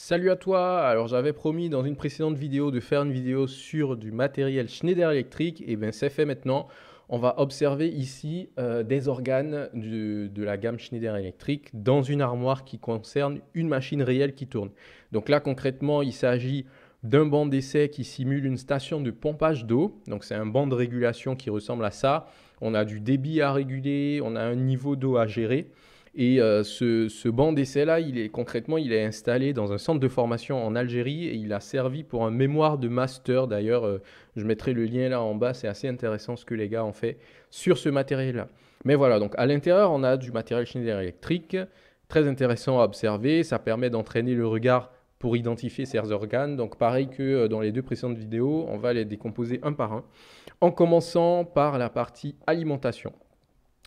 Salut à toi! Alors j'avais promis dans une précédente vidéo de faire une vidéo sur du matériel Schneider Electric, et bien c'est fait maintenant. On va observer ici des organes de la gamme Schneider Electric dans une armoire qui concerne une machine réelle qui tourne. Donc là concrètement il s'agit d'un banc d'essai qui simule une station de pompage d'eau. Donc c'est un banc de régulation qui ressemble à ça. On a du débit à réguler, on a un niveau d'eau à gérer. Et ce banc d'essai-là, concrètement, il est installé dans un centre de formation en Algérie et il a servi pour un mémoire de master. D'ailleurs, je mettrai le lien là en bas, c'est assez intéressant ce que les gars ont fait sur ce matériel-là. Mais voilà, donc à l'intérieur, on a du matériel Schneider électrique, très intéressant à observer. Ça permet d'entraîner le regard pour identifier ces organes. Donc pareil que dans les deux précédentes vidéos, on va les décomposer un par un, en commençant par la partie alimentation.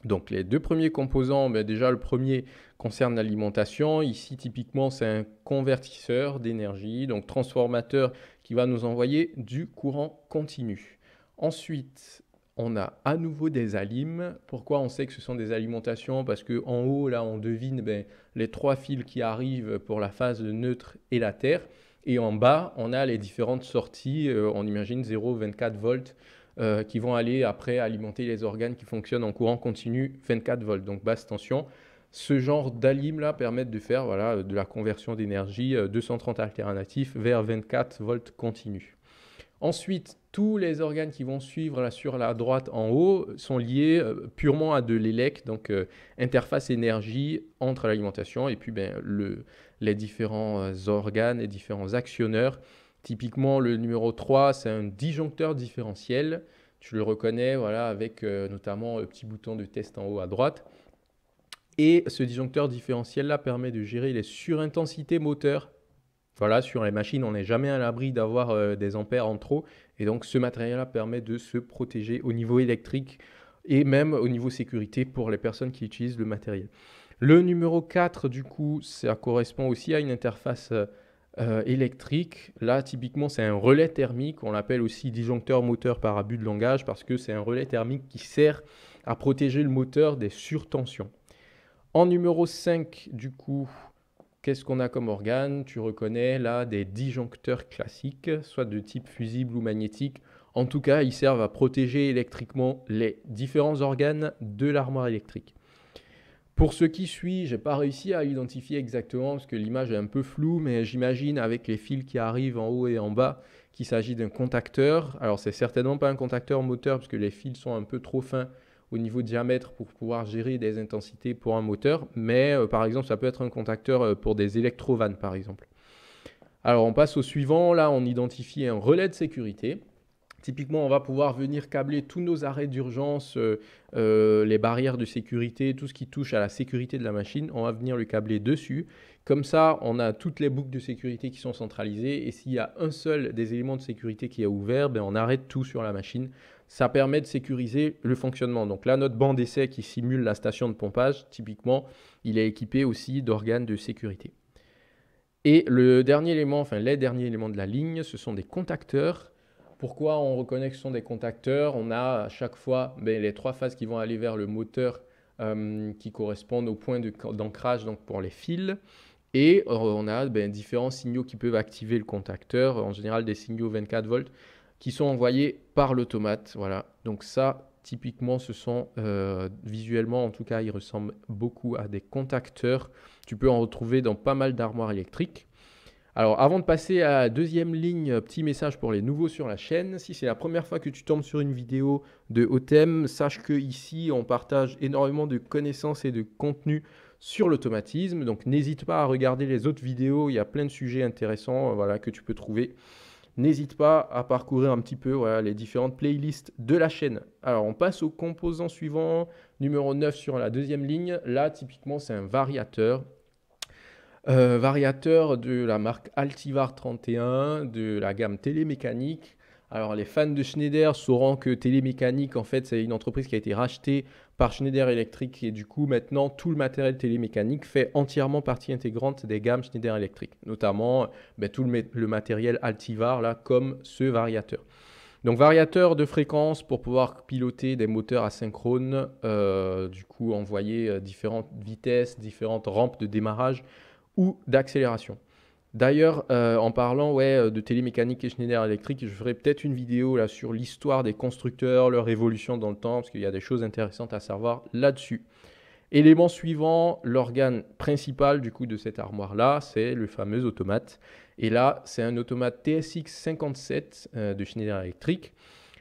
Donc les deux premiers composants, déjà le premier concerne l'alimentation. Ici typiquement c'est un convertisseur d'énergie, donc transformateur qui va nous envoyer du courant continu. Ensuite on a à nouveau des alimes. Pourquoi on sait que ce sont des alimentations? Parce qu'en haut là on devine les trois fils qui arrivent pour la phase neutre et la terre. Et en bas on a les différentes sorties, on imagine 0, 24 volts qui vont aller après alimenter les organes qui fonctionnent en courant continu 24 volts, donc basse tension. Ce genre d'alim-là permet de faire de la conversion d'énergie 230 alternatifs vers 24 volts continu. Ensuite, tous les organes qui vont suivre là, sur la droite en haut sont liés purement à de l'élec, donc interface énergie entre l'alimentation et puis les différents organes, les différents actionneurs. Typiquement, le numéro 3, c'est un disjoncteur différentiel. Tu le reconnais voilà, avec notamment le petit bouton de test en haut à droite. Et ce disjoncteur différentiel-là permet de gérer les surintensités moteurs. Voilà, sur les machines, on n'est jamais à l'abri d'avoir des ampères en trop. Et donc, ce matériel-là permet de se protéger au niveau électrique et même au niveau sécurité pour les personnes qui utilisent le matériel. Le numéro 4, du coup, ça correspond aussi à une interface électrique. Là, typiquement, c'est un relais thermique. On l'appelle aussi disjoncteur moteur par abus de langage parce que c'est un relais thermique qui sert à protéger le moteur des surtensions. En numéro 5, du coup, qu'est-ce qu'on a comme organe? Tu reconnais là des disjoncteurs classiques, soit de type fusible ou magnétique. En tout cas, ils servent à protéger électriquement les différents organes de l'armoire électrique. Pour ce qui suit, je n'ai pas réussi à l'identifier exactement parce que l'image est un peu floue, mais j'imagine avec les fils qui arrivent en haut et en bas qu'il s'agit d'un contacteur. Alors c'est certainement pas un contacteur moteur parce que les fils sont un peu trop fins au niveau diamètre pour pouvoir gérer des intensités pour un moteur, mais par exemple ça peut être un contacteur pour des électrovannes par exemple. Alors on passe au suivant, là on identifie un relais de sécurité. Typiquement, on va pouvoir venir câbler tous nos arrêts d'urgence, les barrières de sécurité, tout ce qui touche à la sécurité de la machine, on va venir le câbler dessus. Comme ça, on a toutes les boucles de sécurité qui sont centralisées et s'il y a un seul des éléments de sécurité qui est ouvert, on arrête tout sur la machine. Ça permet de sécuriser le fonctionnement. Donc là, notre banc d'essai qui simule la station de pompage, typiquement, il est équipé aussi d'organes de sécurité. Et le dernier élément, enfin les derniers éléments de la ligne, ce sont des contacteurs. Pourquoi on reconnaît que ce sont des contacteurs? On a à chaque fois les trois phases qui vont aller vers le moteur qui correspondent au point d'ancrage donc pour les fils. Et on a différents signaux qui peuvent activer le contacteur, en général des signaux 24 volts, qui sont envoyés par l'automate. Voilà. Donc ça, typiquement, ce sont visuellement, en tout cas, ils ressemblent beaucoup à des contacteurs. Tu peux en retrouver dans pas mal d'armoires électriques. Alors avant de passer à la deuxième ligne, petit message pour les nouveaux sur la chaîne. Si c'est la première fois que tu tombes sur une vidéo de haut thème, sache qu'ici on partage énormément de connaissances et de contenu sur l'automatisme. Donc n'hésite pas à regarder les autres vidéos, il y a plein de sujets intéressants que tu peux trouver. N'hésite pas à parcourir un petit peu les différentes playlists de la chaîne. Alors on passe au composant suivant, numéro 9 sur la deuxième ligne. Là typiquement c'est un variateur. Variateur de la marque Altivar 31 de la gamme Télémécanique. Alors les fans de Schneider sauront que Télémécanique en fait c'est une entreprise qui a été rachetée par Schneider Electric et du coup maintenant tout le matériel télémécanique fait entièrement partie intégrante des gammes Schneider Electric, notamment tout le matériel Altivar là comme ce variateur. Donc variateur de fréquence pour pouvoir piloter des moteurs asynchrones, du coup envoyer différentes vitesses, différentes rampes de démarrage ou d'accélération. D'ailleurs, en parlant de télémécanique et Schneider Electric, je ferai peut-être une vidéo là sur l'histoire des constructeurs, leur évolution dans le temps, parce qu'il y a des choses intéressantes à savoir là-dessus. Élément suivant, l'organe principal du coup de cette armoire-là, c'est le fameux automate. Et là, c'est un automate TSX 57 de Schneider Electric.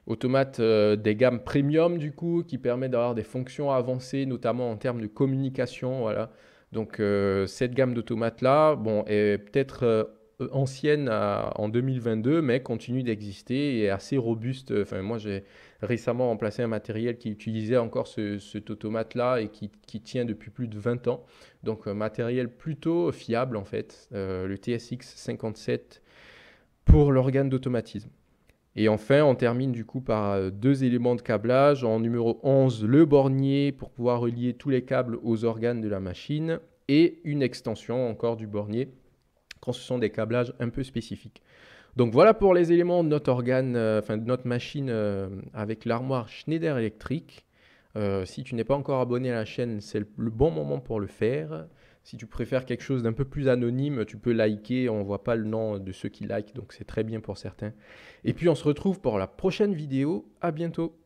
Automate des gammes premium du coup, qui permet d'avoir des fonctions avancées, notamment en termes de communication. Voilà. Donc cette gamme d'automates là, bon, est peut-être ancienne en 2022, mais continue d'exister et est assez robuste. Enfin, moi, j'ai récemment remplacé un matériel qui utilisait encore cet automate là et qui tient depuis plus de 20 ans. Donc un matériel plutôt fiable en fait, le TSX 57 pour l'organe d'automatisme. Et enfin, on termine du coup par deux éléments de câblage. En numéro 11, le bornier pour pouvoir relier tous les câbles aux organes de la machine et une extension encore du bornier quand ce sont des câblages un peu spécifiques. Donc voilà pour les éléments de notre organe, de notre machine avec l'armoire Schneider Electric. Si tu n'es pas encore abonné à la chaîne, c'est le bon moment pour le faire. Si tu préfères quelque chose d'un peu plus anonyme, tu peux liker. On ne voit pas le nom de ceux qui likent, donc c'est très bien pour certains. Et puis on se retrouve pour la prochaine vidéo. À bientôt.